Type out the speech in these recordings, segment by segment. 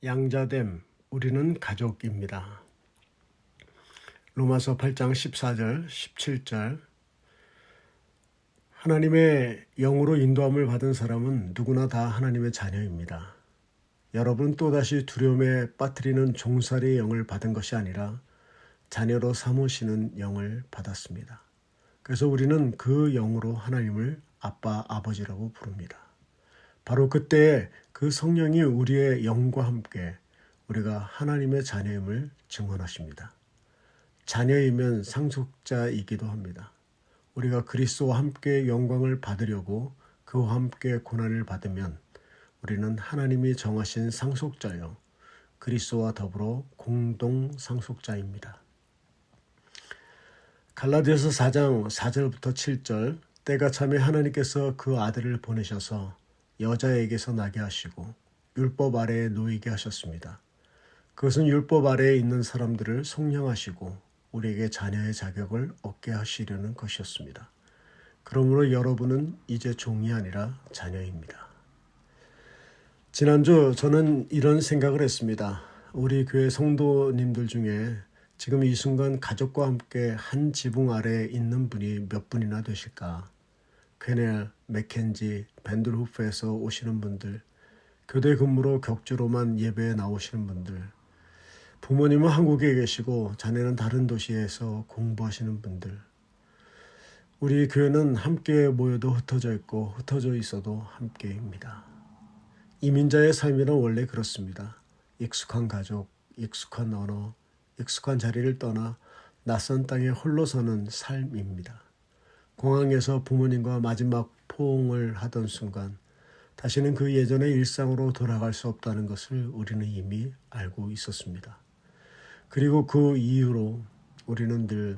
양자됨, 우리는 가족입니다. 로마서 8장 14절, 17절. 하나님의 영으로 인도함을 받은 사람은 누구나 다 하나님의 자녀입니다. 여러분 또다시 두려움에 빠뜨리는 종살이의 영을 받은 것이 아니라 자녀로 삼으시는 영을 받았습니다. 그래서 우리는 그 영으로 하나님을 아빠, 아버지라고 부릅니다. 바로 그때 그 성령이 우리의 영과 함께 우리가 하나님의 자녀임을 증언하십니다. 자녀이면 상속자이기도 합니다. 우리가 그리스도와 함께 영광을 받으려고 그와 함께 고난을 받으면 우리는 하나님이 정하신 상속자요, 그리스도와 더불어 공동 상속자입니다. 갈라디아서 4장 4절부터 7절. 때가 참에 하나님께서 그 아들을 보내셔서 여자에게서 나게 하시고 율법 아래에 놓이게 하셨습니다. 그것은 율법 아래에 있는 사람들을 속량하시고 우리에게 자녀의 자격을 얻게 하시려는 것이었습니다. 그러므로 여러분은 이제 종이 아니라 자녀입니다. 지난주 저는 이런 생각을 했습니다. 우리 교회 성도님들 중에 지금 이 순간 가족과 함께 한 지붕 아래에 있는 분이 몇 분이나 되실까? 퀘넬, 맥켄지, 밴들후프에서 오시는 분들, 교대 근무로 격주로만 예배에 나오시는 분들, 부모님은 한국에 계시고 자네는 다른 도시에서 공부하시는 분들, 우리 교회는 함께 모여도 흩어져 있고 흩어져 있어도 함께입니다. 이민자의 삶이란 원래 그렇습니다. 익숙한 가족, 익숙한 언어, 익숙한 자리를 떠나 낯선 땅에 홀로 서는 삶입니다. 공항에서 부모님과 마지막 포옹을 하던 순간 다시는 그 예전의 일상으로 돌아갈 수 없다는 것을 우리는 이미 알고 있었습니다. 그리고 그 이후로 우리는 늘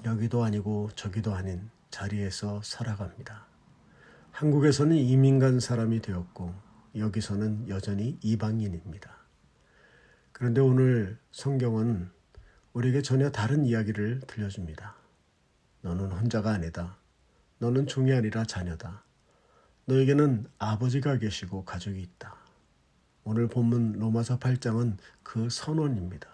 여기도 아니고 저기도 아닌 자리에서 살아갑니다. 한국에서는 이민 간 사람이 되었고 여기서는 여전히 이방인입니다. 그런데 오늘 성경은 우리에게 전혀 다른 이야기를 들려줍니다. 너는 혼자가 아니다. 너는 종이 아니라 자녀다. 너에게는 아버지가 계시고 가족이 있다. 오늘 본문 로마서 8장은 그 선언입니다.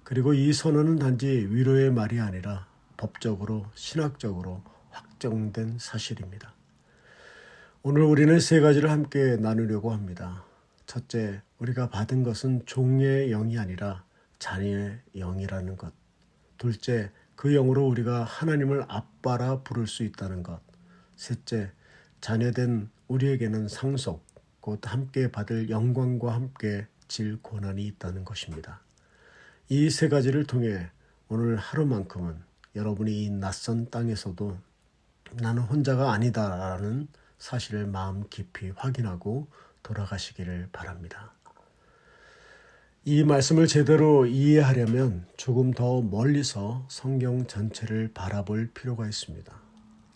그리고 이 선언은 단지 위로의 말이 아니라 법적으로, 신학적으로 확정된 사실입니다. 오늘 우리는 세 가지를 함께 나누려고 합니다. 첫째, 우리가 받은 것은 종의 영이 아니라 자녀의 영이라는 것. 둘째, 그 영으로 우리가 하나님을 아빠라 부를 수 있다는 것. 셋째, 자녀된 우리에게는 상속, 곧 함께 받을 영광과 함께 질 고난이 있다는 것입니다. 이 세 가지를 통해 오늘 하루만큼은 여러분이 이 낯선 땅에서도 나는 혼자가 아니다라는 사실을 마음 깊이 확인하고 돌아가시기를 바랍니다. 이 말씀을 제대로 이해하려면 조금 더 멀리서 성경 전체를 바라볼 필요가 있습니다.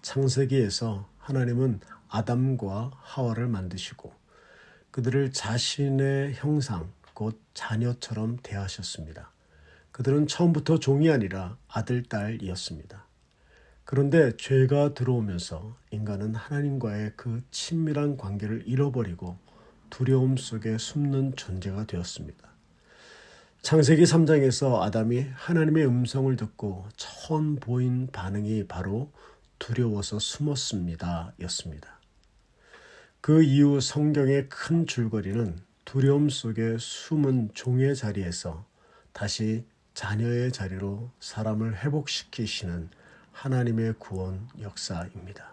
창세기에서 하나님은 아담과 하와를 만드시고 그들을 자신의 형상, 곧 자녀처럼 대하셨습니다. 그들은 처음부터 종이 아니라 아들, 딸이었습니다. 그런데 죄가 들어오면서 인간은 하나님과의 그 친밀한 관계를 잃어버리고 두려움 속에 숨는 존재가 되었습니다. 창세기 3장에서 아담이 하나님의 음성을 듣고 처음 보인 반응이 바로 두려워서 숨었습니다 였습니다. 그 이후 성경의 큰 줄거리는 두려움 속에 숨은 종의 자리에서 다시 자녀의 자리로 사람을 회복시키시는 하나님의 구원 역사입니다.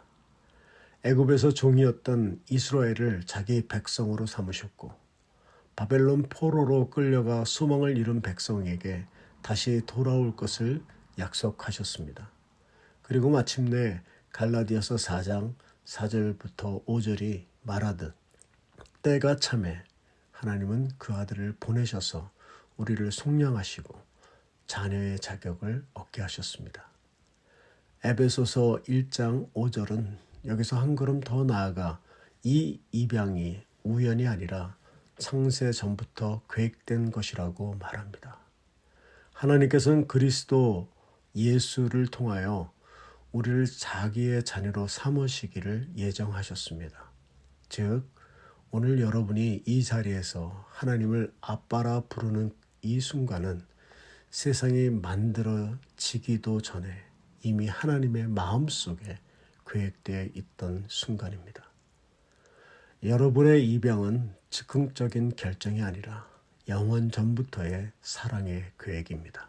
애굽에서 종이었던 이스라엘을 자기 백성으로 삼으셨고 바벨론 포로로 끌려가 소망을 잃은 백성에게 다시 돌아올 것을 약속하셨습니다. 그리고 마침내 갈라디아서 4장 4절부터 5절이 말하듯 때가 참에 하나님은 그 아들을 보내셔서 우리를 속량하시고 자녀의 자격을 얻게 하셨습니다. 에베소서 1장 5절은 여기서 한 걸음 더 나아가 이 입양이 우연이 아니라 창세 전부터 계획된 것이라고 말합니다. 하나님께서는 그리스도 예수를 통하여 우리를 자기의 자녀로 삼으시기를 예정하셨습니다. 즉 오늘 여러분이 이 자리에서 하나님을 아빠라 부르는 이 순간은 세상이 만들어지기도 전에 이미 하나님의 마음속에 계획되어 있던 순간입니다. 여러분의 입양은 즉흥적인 결정이 아니라 영원 전부터의 사랑의 계획입니다.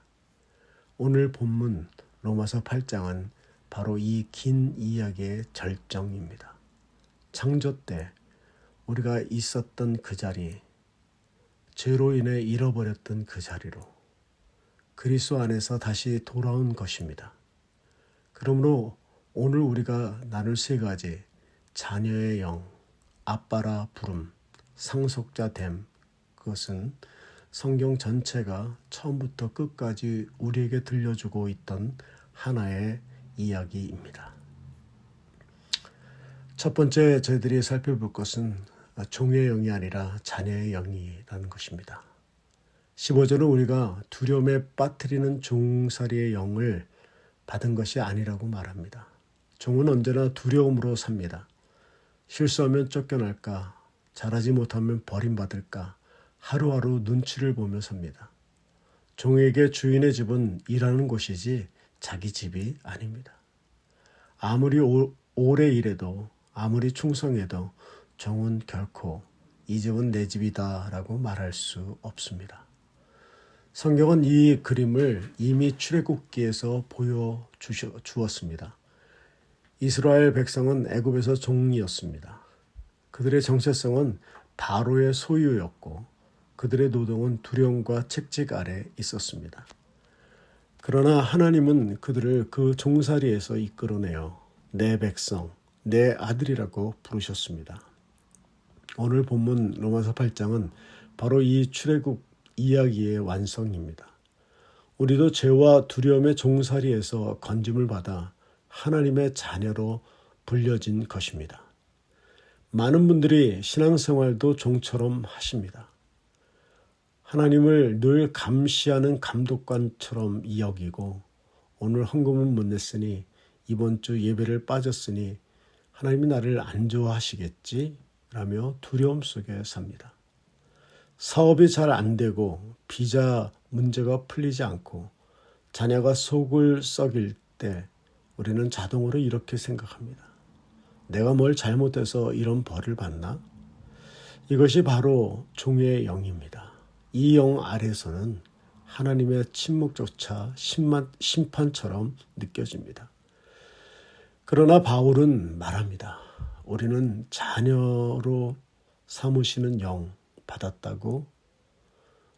오늘 본문 로마서 8장은 바로 이 긴 이야기의 절정입니다. 창조 때 우리가 있었던 그 자리, 죄로 인해 잃어버렸던 그 자리로 그리스도 안에서 다시 돌아온 것입니다. 그러므로 오늘 우리가 나눌 세 가지 자녀의 영, 아빠라 부름, 상속자 됨, 그것은 성경 전체가 처음부터 끝까지 우리에게 들려주고 있던 하나의 이야기입니다. 첫 번째 저희들이 살펴볼 것은 종의 영이 아니라 자녀의 영이라는 것입니다. 15절은 우리가 두려움에 빠뜨리는 종살이의 영을 받은 것이 아니라고 말합니다. 종은 언제나 두려움으로 삽니다. 실수하면 쫓겨날까, 잘하지 못하면 버림받을까, 하루하루 눈치를 보며 삽니다. 종에게 주인의 집은 일하는 곳이지 자기 집이 아닙니다. 아무리 오래 일해도 아무리 충성해도 종은 결코 이 집은 내 집이다 라고 말할 수 없습니다. 성경은 이 그림을 이미 출애굽기에서 보여주었습니다. 이스라엘 백성은 애굽에서 종이었습니다. 그들의 정체성은 바로의 소유였고 그들의 노동은 두려움과 책직 아래 있었습니다. 그러나 하나님은 그들을 그 종살이에서 이끌어내어 내 백성, 내 아들이라고 부르셨습니다. 오늘 본문 로마서 8장은 바로 이 출애굽 이야기의 완성입니다. 우리도 죄와 두려움의 종살이에서 건짐을 받아 하나님의 자녀로 불려진 것입니다. 많은 분들이 신앙생활도 종처럼 하십니다. 하나님을 늘 감시하는 감독관처럼 여기고 오늘 헌금은 못 냈으니 이번 주 예배를 빠졌으니 하나님이 나를 안 좋아하시겠지? 라며 두려움 속에 삽니다. 사업이 잘 안 되고 비자 문제가 풀리지 않고 자녀가 속을 썩일 때 우리는 자동으로 이렇게 생각합니다. 내가 뭘 잘못해서 이런 벌을 받나? 이것이 바로 종의 영입니다. 이 영 아래서는 하나님의 침묵조차 심판처럼 느껴집니다. 그러나 바울은 말합니다. 우리는 자녀로 삼으시는 영 받았다고.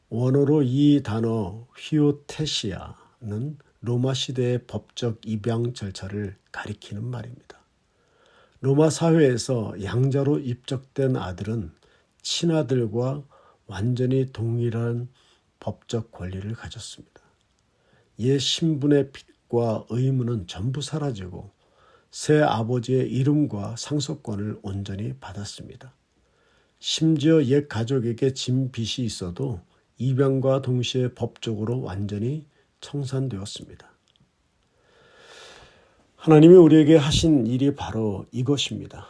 원어로 이 단어 휘오테시아는 로마 시대의 법적 입양 절차를 가리키는 말입니다. 로마 사회에서 양자로 입적된 아들은 친아들과 완전히 동일한 법적 권리를 가졌습니다. 옛 신분의 빚과 의무는 전부 사라지고 새 아버지의 이름과 상속권을 온전히 받았습니다. 심지어 옛 가족에게 진 빚이 있어도 입양과 동시에 법적으로 완전히 청산되었습니다. 하나님이 우리에게 하신 일이 바로 이것입니다.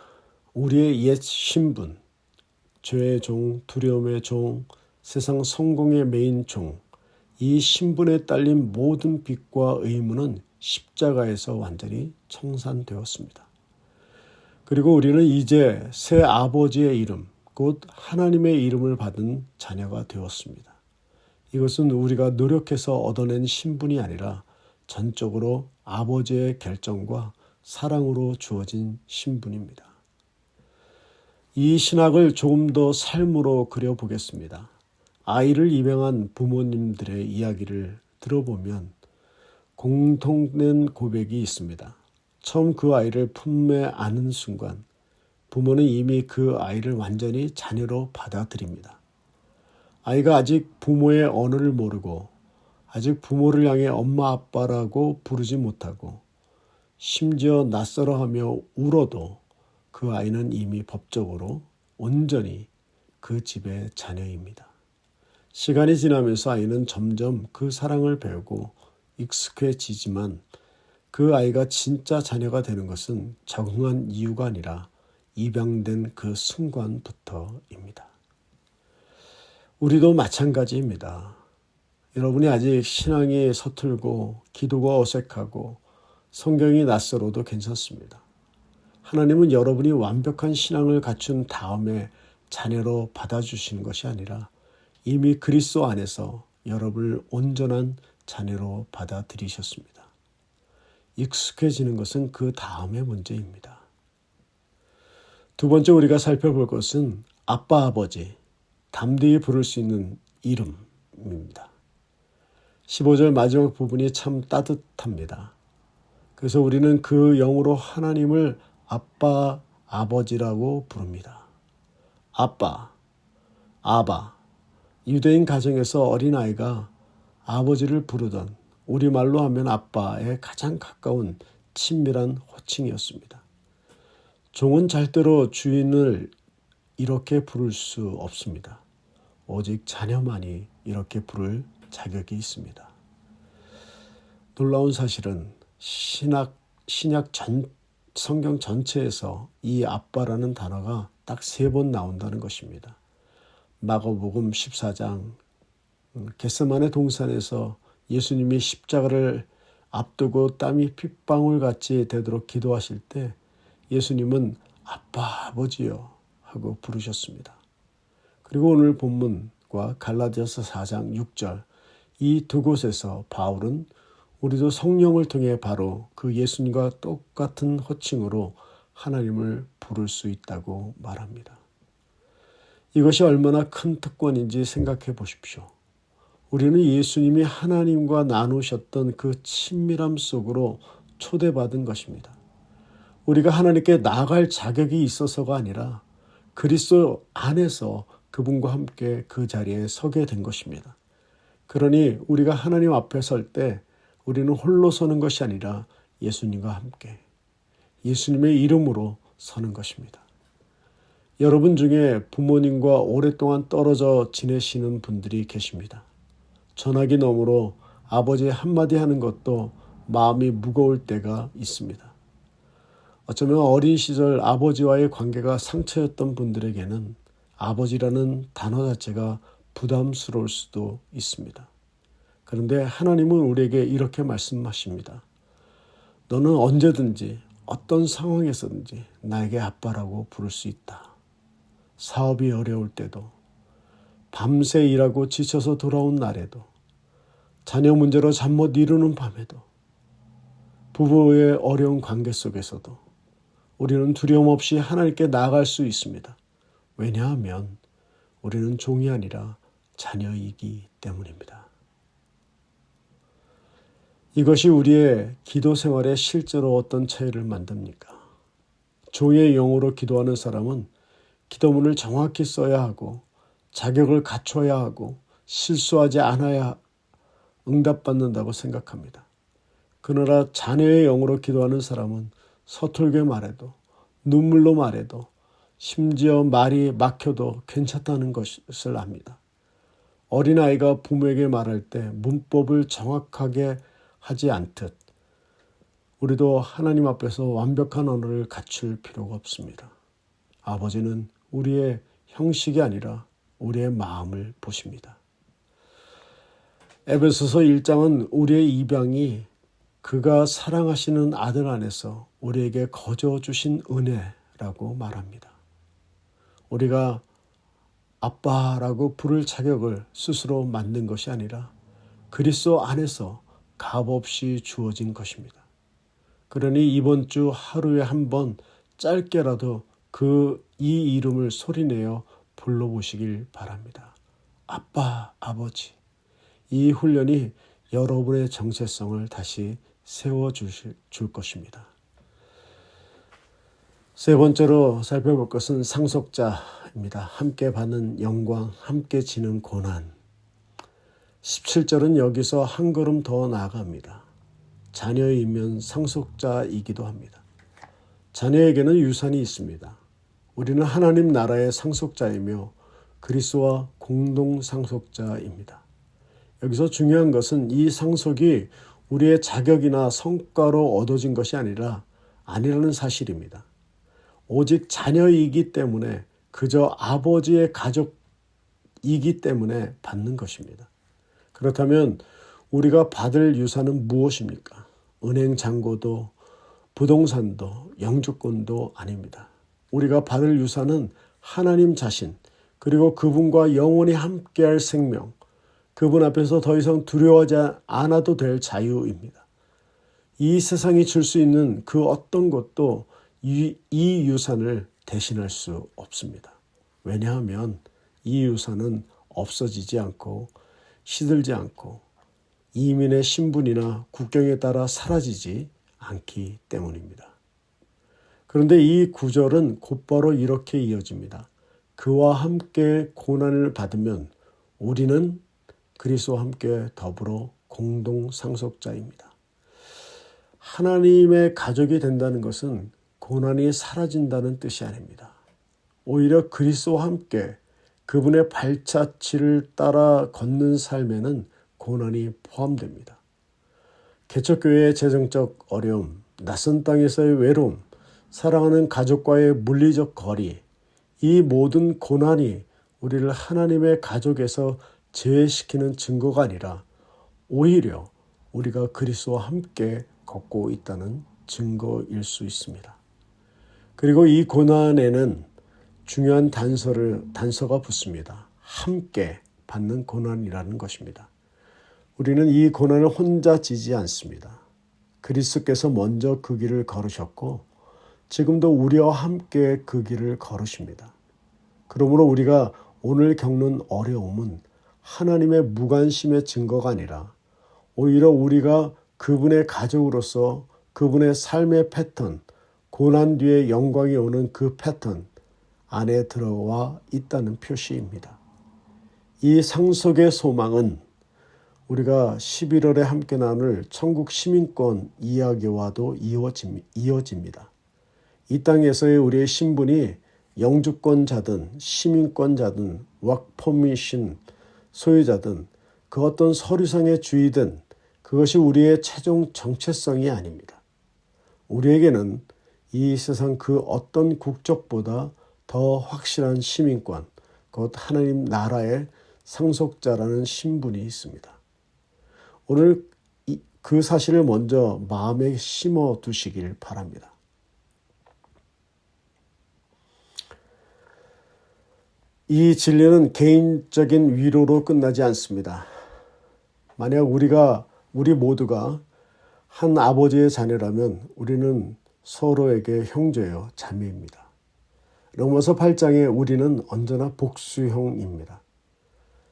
우리의 옛 신분, 죄의 종, 두려움의 종, 세상 성공의 메인 종, 이 신분에 딸린 모든 빚과 의무는 십자가에서 완전히 청산되었습니다. 그리고 우리는 이제 새 아버지의 이름, 곧 하나님의 이름을 받은 자녀가 되었습니다. 이것은 우리가 노력해서 얻어낸 신분이 아니라 전적으로 아버지의 결정과 사랑으로 주어진 신분입니다. 이 신학을 조금 더 삶으로 그려보겠습니다. 아이를 입양한 부모님들의 이야기를 들어보면 공통된 고백이 있습니다. 처음 그 아이를 품에 안은 순간 부모는 이미 그 아이를 완전히 자녀로 받아들입니다. 아이가 아직 부모의 언어를 모르고 아직 부모를 향해 엄마 아빠라고 부르지 못하고 심지어 낯설어하며 울어도 그 아이는 이미 법적으로 온전히 그 집의 자녀입니다. 시간이 지나면서 아이는 점점 그 사랑을 배우고 익숙해지지만 그 아이가 진짜 자녀가 되는 것은 적응한 이유가 아니라 입양된 그 순간부터입니다. 우리도 마찬가지입니다. 여러분이 아직 신앙이 서툴고 기도가 어색하고 성경이 낯설어도 괜찮습니다. 하나님은 여러분이 완벽한 신앙을 갖춘 다음에 자녀로 받아주시는 것이 아니라 이미 그리스도 안에서 여러분을 온전한 자녀로 받아들이셨습니다. 익숙해지는 것은 그 다음의 문제입니다. 두 번째 우리가 살펴볼 것은 아빠, 아버지, 담대히 부를 수 있는 이름입니다. 15절 마지막 부분이 참 따뜻합니다. 그래서 우리는 그 영으로 하나님을 아빠, 아버지라고 부릅니다. 아빠, 아바. 유대인 가정에서 어린아이가 아버지를 부르던 우리말로 하면 아빠의 가장 가까운 친밀한 호칭이었습니다. 종은 절대로 주인을 이렇게 부를 수 없습니다. 오직 자녀만이 이렇게 부를 자격이 있습니다. 놀라운 사실은 신약 성경 전체에서 이 아빠라는 단어가 딱 3번 나온다는 것입니다. 마가복음 14장 겟세마네 동산에서 예수님이 십자가를 앞두고 땀이 핏방울같이 되도록 기도하실 때 예수님은 아빠, 아버지요 하고 부르셨습니다. 그리고 오늘 본문과 갈라디아서 4장 6절 이 두 곳에서 바울은 우리도 성령을 통해 바로 그 예수님과 똑같은 호칭으로 하나님을 부를 수 있다고 말합니다. 이것이 얼마나 큰 특권인지 생각해 보십시오. 우리는 예수님이 하나님과 나누셨던 그 친밀함 속으로 초대받은 것입니다. 우리가 하나님께 나아갈 자격이 있어서가 아니라 그리스도 안에서 그분과 함께 그 자리에 서게 된 것입니다. 그러니 우리가 하나님 앞에 설 때 우리는 홀로 서는 것이 아니라 예수님과 함께 예수님의 이름으로 서는 것입니다. 여러분 중에 부모님과 오랫동안 떨어져 지내시는 분들이 계십니다. 전화기 너머로 아버지 한마디 하는 것도 마음이 무거울 때가 있습니다. 어쩌면 어린 시절 아버지와의 관계가 상처였던 분들에게는 아버지라는 단어 자체가 부담스러울 수도 있습니다. 그런데 하나님은 우리에게 이렇게 말씀하십니다. 너는 언제든지 어떤 상황에서든지 나에게 아빠라고 부를 수 있다. 사업이 어려울 때도, 밤새 일하고 지쳐서 돌아온 날에도, 자녀 문제로 잠 못 이루는 밤에도, 부부의 어려운 관계 속에서도 우리는 두려움 없이 하나님께 나아갈 수 있습니다. 왜냐하면 우리는 종이 아니라 자녀이기 때문입니다. 이것이 우리의 기도 생활에 실제로 어떤 차이를 만듭니까? 종의 영으로 기도하는 사람은 기도문을 정확히 써야 하고 자격을 갖춰야 하고 실수하지 않아야 응답받는다고 생각합니다. 그러나 자녀의 영으로 기도하는 사람은 서툴게 말해도 눈물로 말해도 심지어 말이 막혀도 괜찮다는 것을 압니다. 어린아이가 부모에게 말할 때 문법을 정확하게 하지 않듯 우리도 하나님 앞에서 완벽한 언어를 갖출 필요가 없습니다. 아버지는 우리의 형식이 아니라 우리의 마음을 보십니다. 에베소서 1장은 우리의 입양이 그가 사랑하시는 아들 안에서 우리에게 거저 주신 은혜라고 말합니다. 우리가 아빠라고 부를 자격을 스스로 만든 것이 아니라 그리스도 안에서 값없이 주어진 것입니다. 그러니 이번 주 하루에 한 번 짧게라도 이 이름을 소리내어 불러보시길 바랍니다. 아빠, 아버지. 이 훈련이 여러분의 정체성을 다시 세워줄 것입니다. 세 번째로 살펴볼 것은 상속자입니다. 함께 받는 영광, 함께 지는 고난. 17절은 여기서 한 걸음 더 나아갑니다. 자녀이면 상속자이기도 합니다. 자녀에게는 유산이 있습니다. 우리는 하나님 나라의 상속자이며 그리스도와 공동 상속자입니다. 여기서 중요한 것은 이 상속이 우리의 자격이나 성과로 얻어진 것이 아니라는 사실입니다. 오직 자녀이기 때문에 그저 아버지의 가족이기 때문에 받는 것입니다. 그렇다면 우리가 받을 유산은 무엇입니까? 은행 잔고도 부동산도 영주권도 아닙니다. 우리가 받을 유산은 하나님 자신, 그리고 그분과 영원히 함께할 생명, 그분 앞에서 더 이상 두려워하지 않아도 될 자유입니다. 이 세상이 줄 수 있는 그 어떤 것도 이 유산을 대신할 수 없습니다. 왜냐하면 이 유산은 없어지지 않고 시들지 않고 이민의 신분이나 국경에 따라 사라지지 않기 때문입니다. 그런데 이 구절은 곧바로 이렇게 이어집니다. 그와 함께 고난을 받으면 우리는 그리스도와 함께 더불어 공동 상속자입니다. 하나님의 가족이 된다는 것은 고난이 사라진다는 뜻이 아닙니다. 오히려 그리스도와 함께 그분의 발자취를 따라 걷는 삶에는 고난이 포함됩니다. 개척교회의 재정적 어려움, 낯선 땅에서의 외로움, 사랑하는 가족과의 물리적 거리, 이 모든 고난이 우리를 하나님의 가족에서 제외시키는 증거가 아니라 오히려 우리가 그리스도와 함께 걷고 있다는 증거일 수 있습니다. 그리고 이 고난에는 중요한 단서가 붙습니다. 함께 받는 고난이라는 것입니다. 우리는 이 고난을 혼자 지지 않습니다. 그리스도께서 먼저 그 길을 걸으셨고 지금도 우리와 함께 그 길을 걸으십니다. 그러므로 우리가 오늘 겪는 어려움은 하나님의 무관심의 증거가 아니라 오히려 우리가 그분의 가족으로서 그분의 삶의 패턴, 고난 뒤에 영광이 오는 그 패턴 안에 들어와 있다는 표시입니다. 이 상속의 소망은 우리가 11월에 함께 나눌 천국 시민권 이야기와도 이어집니다. 이 땅에서의 우리의 신분이 영주권자든 시민권자든 워크퍼미션 소유자든 그 어떤 서류상의 주의든 그것이 우리의 최종 정체성이 아닙니다. 우리에게는 이 세상 그 어떤 국적보다 더 확실한 시민권, 곧 하나님 나라의 상속자라는 신분이 있습니다. 오늘 그 사실을 먼저 마음에 심어 두시길 바랍니다. 이 진리는 개인적인 위로로 끝나지 않습니다. 만약 우리 모두가 한 아버지의 자녀라면 우리는 서로에게 형제요 자매입니다. 로마서 8장에 우리는 언제나 복수형입니다.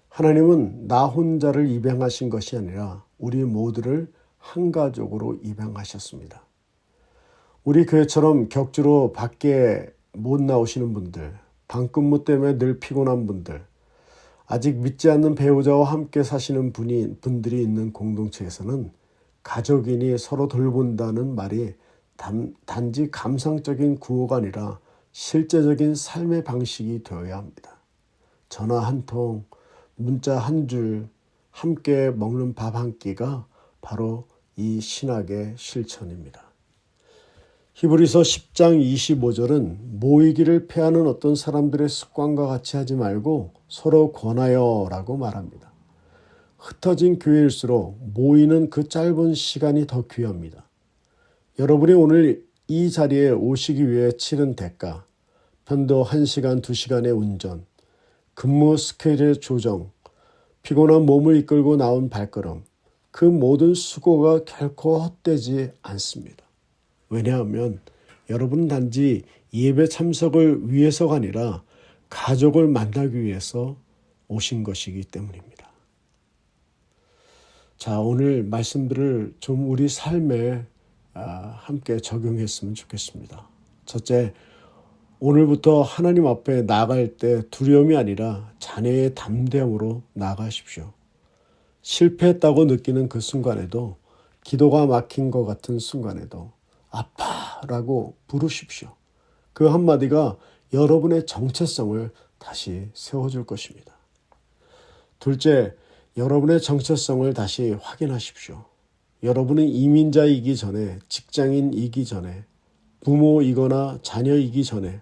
하나님은 나 혼자를 입양하신 것이 아니라 우리 모두를 한 가족으로 입양하셨습니다. 우리 교회처럼 격주로 밖에 못 나오시는 분들, 방근무 때문에 늘 피곤한 분들, 아직 믿지 않는 배우자와 함께 사시는 분들이 있는 공동체에서는 가족이니 서로 돌본다는 말이 단지 감상적인 구호가 아니라 실제적인 삶의 방식이 되어야 합니다. 전화 한 통, 문자 한 줄, 함께 먹는 밥 한 끼가 바로 이 신학의 실천입니다. 히브리서 10장 25절은 모이기를 패하는 어떤 사람들의 습관과 같이 하지 말고 서로 권하여라고 말합니다. 흩어진 교회일수록 모이는 그 짧은 시간이 더 귀합니다. 여러분이 오늘 이 자리에 오시기 위해 치른 대가, 편도 1시간, 2시간의 운전, 근무 스케줄의 조정, 피곤한 몸을 이끌고 나온 발걸음, 그 모든 수고가 결코 헛되지 않습니다. 왜냐하면 여러분은 단지 예배 참석을 위해서가 아니라 가족을 만나기 위해서 오신 것이기 때문입니다. 자, 오늘 말씀들을 좀 우리 삶에 함께 적용했으면 좋겠습니다. 첫째, 오늘부터 하나님 앞에 나아갈 때 두려움이 아니라 자녀의 담대함으로 나아가십시오. 실패했다고 느끼는 그 순간에도, 기도가 막힌 것 같은 순간에도 아빠라고 부르십시오. 그 한마디가 여러분의 정체성을 다시 세워줄 것입니다. 둘째, 여러분의 정체성을 다시 확인하십시오. 여러분은 이민자이기 전에, 직장인이기 전에 부모이거나 자녀이기 전에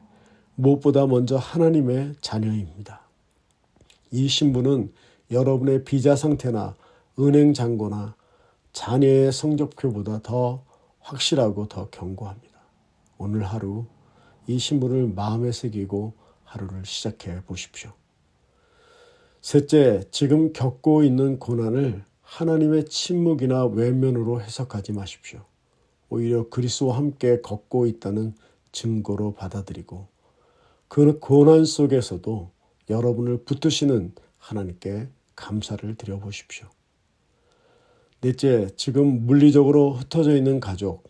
무엇보다 먼저 하나님의 자녀입니다. 이 신분은 여러분의 비자 상태나 은행 잔고나 자녀의 성적표보다 더 확실하고 더 견고합니다. 오늘 하루 이 신분을 마음에 새기고 하루를 시작해 보십시오. 셋째, 지금 겪고 있는 고난을 하나님의 침묵이나 외면으로 해석하지 마십시오. 오히려 그리스도와 함께 걷고 있다는 증거로 받아들이고 그 고난 속에서도 여러분을 붙드시는 하나님께 감사를 드려보십시오. 넷째, 지금 물리적으로 흩어져 있는 가족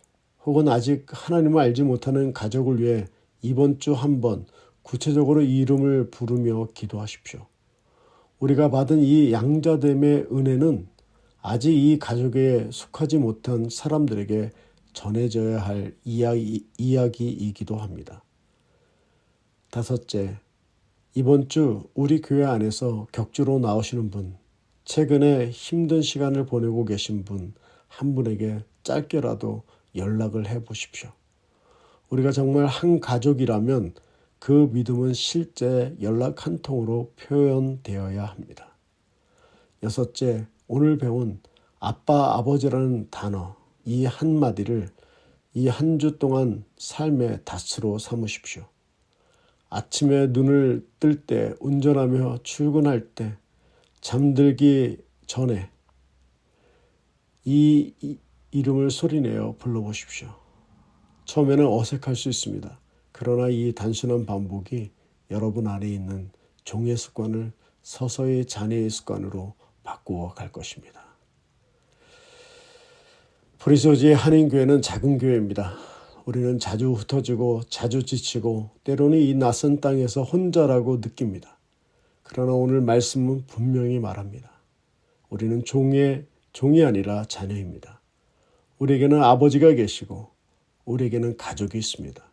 혹은 아직 하나님을 알지 못하는 가족을 위해 이번 주 한번 구체적으로 이름을 부르며 기도하십시오. 우리가 받은 이 양자됨의 은혜는 아직 이 가족에 속하지 못한 사람들에게 전해져야 할 이야기이기도 합니다. 다섯째, 이번 주 우리 교회 안에서 격주로 나오시는 분, 최근에 힘든 시간을 보내고 계신 분 한 분에게 짧게라도 연락을 해 보십시오. 우리가 정말 한 가족이라면 그 믿음은 실제 연락 한 통으로 표현되어야 합니다. 여섯째, 오늘 배운 아빠, 아버지라는 단어, 이 한마디를 이 한 주 동안 삶의 닻으로 삼으십시오. 아침에 눈을 뜰 때, 운전하며 출근할 때, 잠들기 전에 이 이름을 소리내어 불러보십시오. 처음에는 어색할 수 있습니다. 그러나 이 단순한 반복이 여러분 안에 있는 종의 습관을 서서히 자녀의 습관으로 바꾸어 갈 것입니다. 브리소지의 한인교회는 작은 교회입니다. 우리는 자주 흩어지고 자주 지치고 때로는 이 낯선 땅에서 혼자라고 느낍니다. 그러나 오늘 말씀은 분명히 말합니다. 우리는 종이 아니라 자녀입니다. 우리에게는 아버지가 계시고 우리에게는 가족이 있습니다.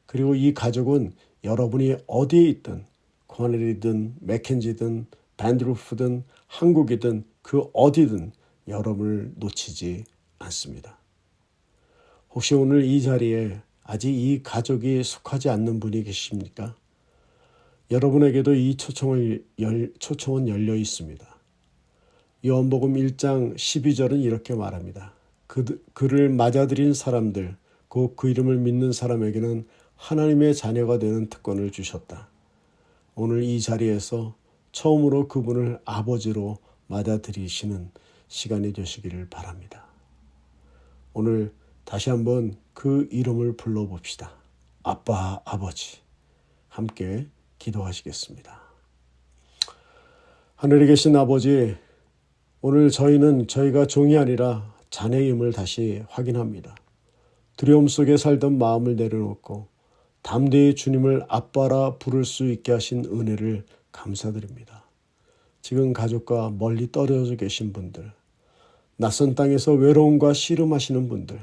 그리고 이 가족은 여러분이 어디에 있든 코넬이든 맥켄지든 밴드루프든 한국이든 그 어디든 여러분을 놓치지 않습니다. 혹시 오늘 이 자리에 아직 이 가족이 속하지 않는 분이 계십니까? 여러분에게도 이 초청은 열려 있습니다. 요한복음 1장 12절은 이렇게 말합니다. 그를 맞아들인 사람들, 곧 그 이름을 믿는 사람에게는 하나님의 자녀가 되는 특권을 주셨다. 오늘 이 자리에서 처음으로 그분을 아버지로 맞아들이시는 시간이 되시기를 바랍니다. 오늘 다시 한번 그 이름을 불러봅시다. 아빠, 아버지. 함께 기도하시겠습니다. 하늘에 계신 아버지, 오늘 저희가 종이 아니라 자녀임을 다시 확인합니다. 두려움 속에 살던 마음을 내려놓고 담대히 주님을 아빠라 부를 수 있게 하신 은혜를 감사드립니다. 지금 가족과 멀리 떨어져 계신 분들, 낯선 땅에서 외로움과 씨름하시는 분들,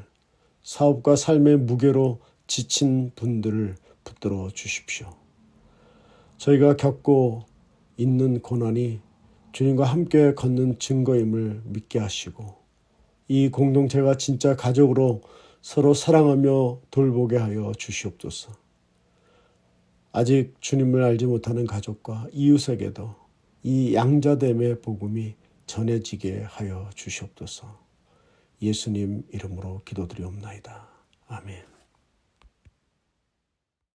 사업과 삶의 무게로 지친 분들을 붙들어 주십시오. 저희가 겪고 있는 고난이 주님과 함께 걷는 증거임을 믿게 하시고 이 공동체가 진짜 가족으로 서로 사랑하며 돌보게 하여 주시옵소서. 아직 주님을 알지 못하는 가족과 이웃에게도 이 양자됨의 복음이 전해지게 하여 주시옵소서. 예수님 이름으로 기도드리옵나이다. 아멘.